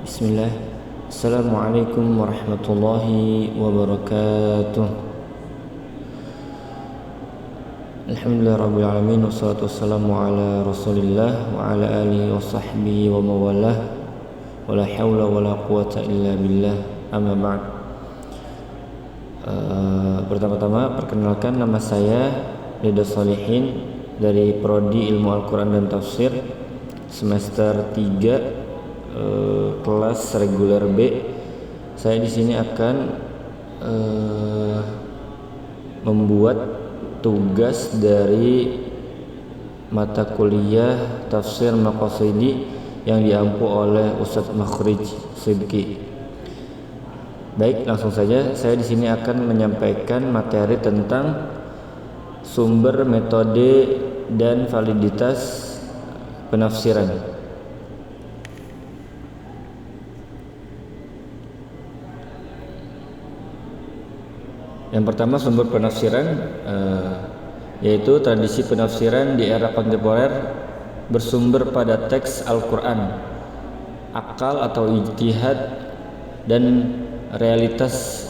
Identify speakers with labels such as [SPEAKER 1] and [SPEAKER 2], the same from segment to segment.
[SPEAKER 1] Bismillah. Assalamualaikum warahmatullahi wabarakatuh. Alhamdulillah rabbil alamin, wassalatu wassalamu ala rasulillah wa ala alihi wa sahbihi wa mawalah, wala hawla wala quwata illa billah, amma ba'd. Pertama-tama perkenalkan, nama saya Ridho Shalihin dari Prodi Ilmu Al-Quran dan Tafsir semester 3 kelas reguler B. Saya di sini akan membuat tugas dari mata kuliah Tafsir Maqasidi yang diampu oleh Ustadz Makhrij Sidki. Baik, langsung saja. Saya di sini akan menyampaikan materi tentang sumber, metode, dan validitas penafsiran. Yang pertama, sumber penafsiran yaitu tradisi penafsiran di era kontemporer bersumber pada teks Al-Quran, akal atau ijtihad, dan realitas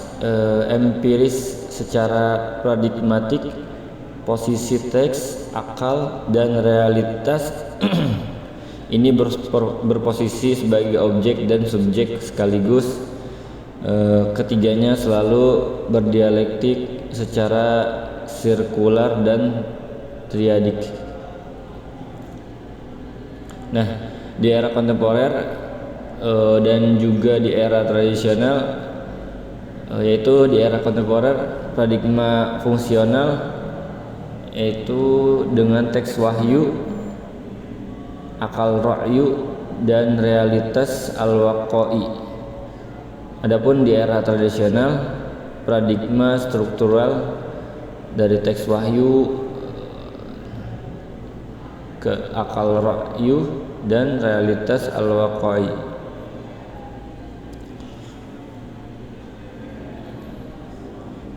[SPEAKER 1] empiris secara paradigmatik. Posisi teks, akal, dan realitas ini berposisi sebagai objek dan subjek sekaligus. Ketiganya selalu berdialektik secara sirkular dan triadik. Nah, di era kontemporer dan juga di era tradisional, yaitu di era kontemporer paradigma fungsional, yaitu dengan teks wahyu, akal ra'yu, dan realitas al-waqa'i. Adapun di era tradisional, paradigma struktural dari teks wahyu ke akal ra'yu dan realitas al-waqa'i.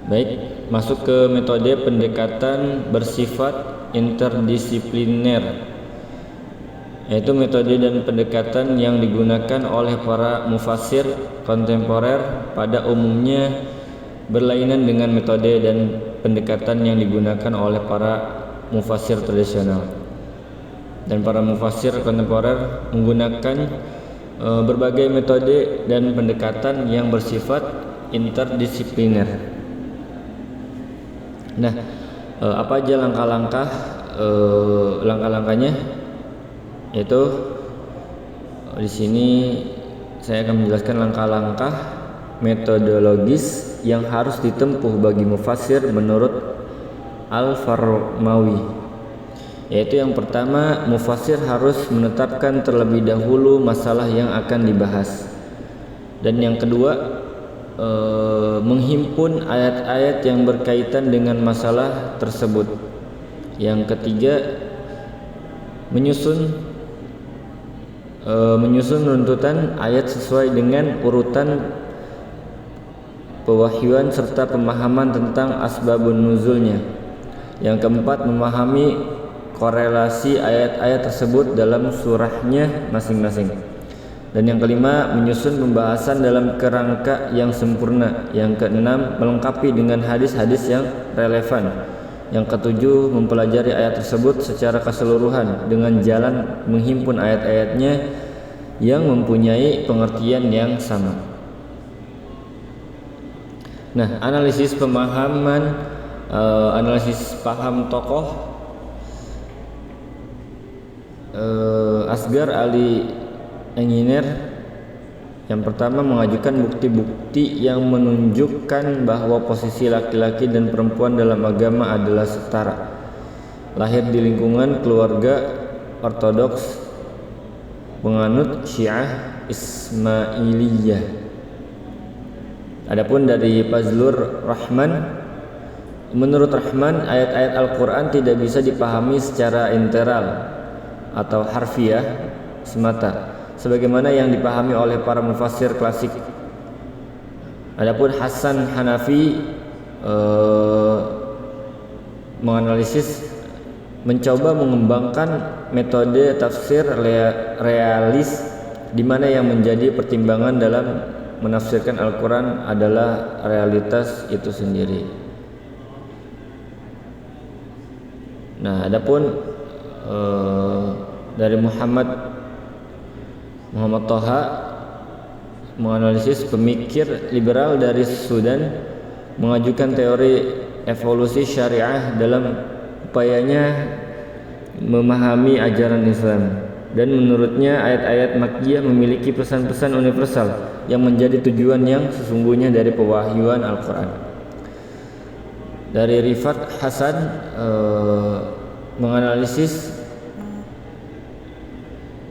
[SPEAKER 1] Baik, masuk ke metode pendekatan bersifat interdisipliner, yaitu metode dan pendekatan yang digunakan oleh para mufassir kontemporer pada umumnya berlainan dengan metode dan pendekatan yang digunakan oleh para mufassir tradisional. Dan para mufassir kontemporer menggunakan berbagai metode dan pendekatan yang bersifat interdisipliner. Nah, apa aja langkah-langkahnya? Yaitu di sini saya akan menjelaskan langkah-langkah metodologis yang harus ditempuh bagi mufassir menurut Al-Farmawi. Yaitu yang pertama, mufassir harus menetapkan terlebih dahulu masalah yang akan dibahas. Dan yang kedua, menghimpun ayat-ayat yang berkaitan dengan masalah tersebut. Yang ketiga, menyusun runtutan ayat sesuai dengan urutan pewahyuan serta pemahaman tentang asbabun nuzulnya. Yang keempat, memahami korelasi ayat-ayat tersebut dalam surahnya masing-masing. Dan yang kelima, menyusun pembahasan dalam kerangka yang sempurna. Yang keenam, melengkapi dengan hadis-hadis yang relevan. Yang ketujuh, mempelajari ayat tersebut secara keseluruhan dengan jalan menghimpun ayat-ayatnya yang mempunyai pengertian yang sama. Nah, analisis paham tokoh Asgar Ali Enginer. Yang pertama, mengajukan bukti-bukti yang menunjukkan bahwa posisi laki-laki dan perempuan dalam agama adalah setara. Lahir di lingkungan keluarga ortodoks penganut Syiah Ismailiyah. Adapun dari Fazlur Rahman, menurut Rahman, ayat-ayat Al-Quran tidak bisa dipahami secara interal atau harfiah semata, sebagaimana yang dipahami oleh para mufassir klasik. Adapun Hasan Hanafi mencoba mengembangkan metode tafsir realis di mana yang menjadi pertimbangan dalam menafsirkan Al-Quran adalah realitas itu sendiri. Nah, adapun dari Muhammad Thaha menganalisis pemikir liberal dari Sudan mengajukan teori evolusi syariah dalam upayanya memahami ajaran Islam, dan menurutnya ayat-ayat Makkiyah memiliki pesan-pesan universal yang menjadi tujuan yang sesungguhnya dari pewahyuan Al-Quran. Dari Rifat Hasan menganalisis,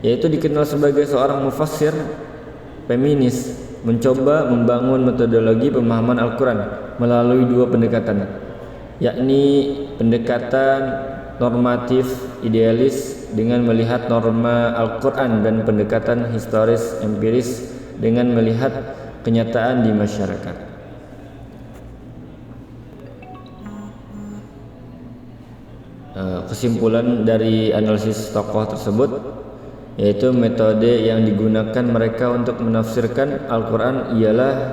[SPEAKER 1] yaitu dikenal sebagai seorang mufassir feminis, mencoba membangun metodologi pemahaman Al-Quran melalui dua pendekatan, yakni pendekatan normatif idealis dengan melihat norma Al-Quran dan pendekatan historis empiris dengan melihat kenyataan di masyarakat. Kesimpulan dari analisis tokoh tersebut yaitu metode yang digunakan mereka untuk menafsirkan Al-Quran ialah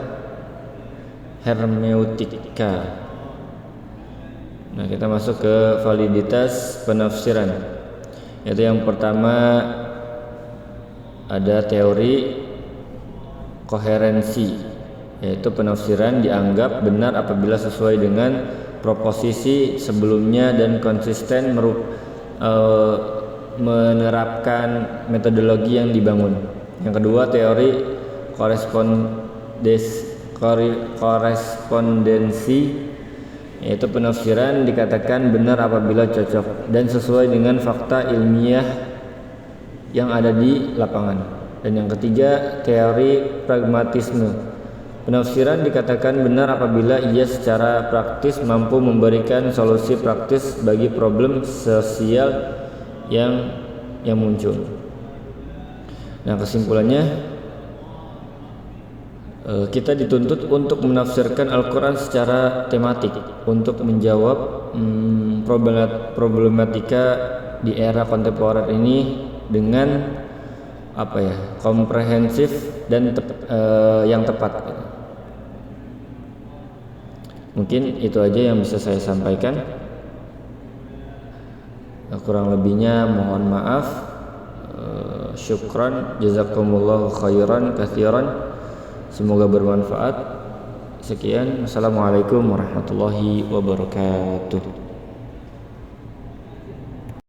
[SPEAKER 1] hermeneutika. Nah, kita masuk ke validitas penafsiran. Yaitu yang pertama ada teori koherensi, yaitu penafsiran dianggap benar apabila sesuai dengan proposisi sebelumnya dan konsisten menerapkan metodologi yang dibangun. Yang kedua teori korespondensi, yaitu penafsiran dikatakan benar apabila cocok dan sesuai dengan fakta ilmiah yang ada di lapangan. Dan yang ketiga teori pragmatisme, penafsiran dikatakan benar apabila ia secara praktis mampu memberikan solusi praktis bagi problem sosial yang muncul. Nah, kesimpulannya kita dituntut untuk menafsirkan Al-Quran secara tematik untuk menjawab problematika di era kontemporer ini dengan komprehensif dan yang tepat. Mungkin itu aja yang bisa saya sampaikan. Kurang lebihnya mohon maaf. Syukran, jazakumullahu khairan katsiran. Semoga bermanfaat. Sekian, assalamualaikum warahmatullahi wabarakatuh.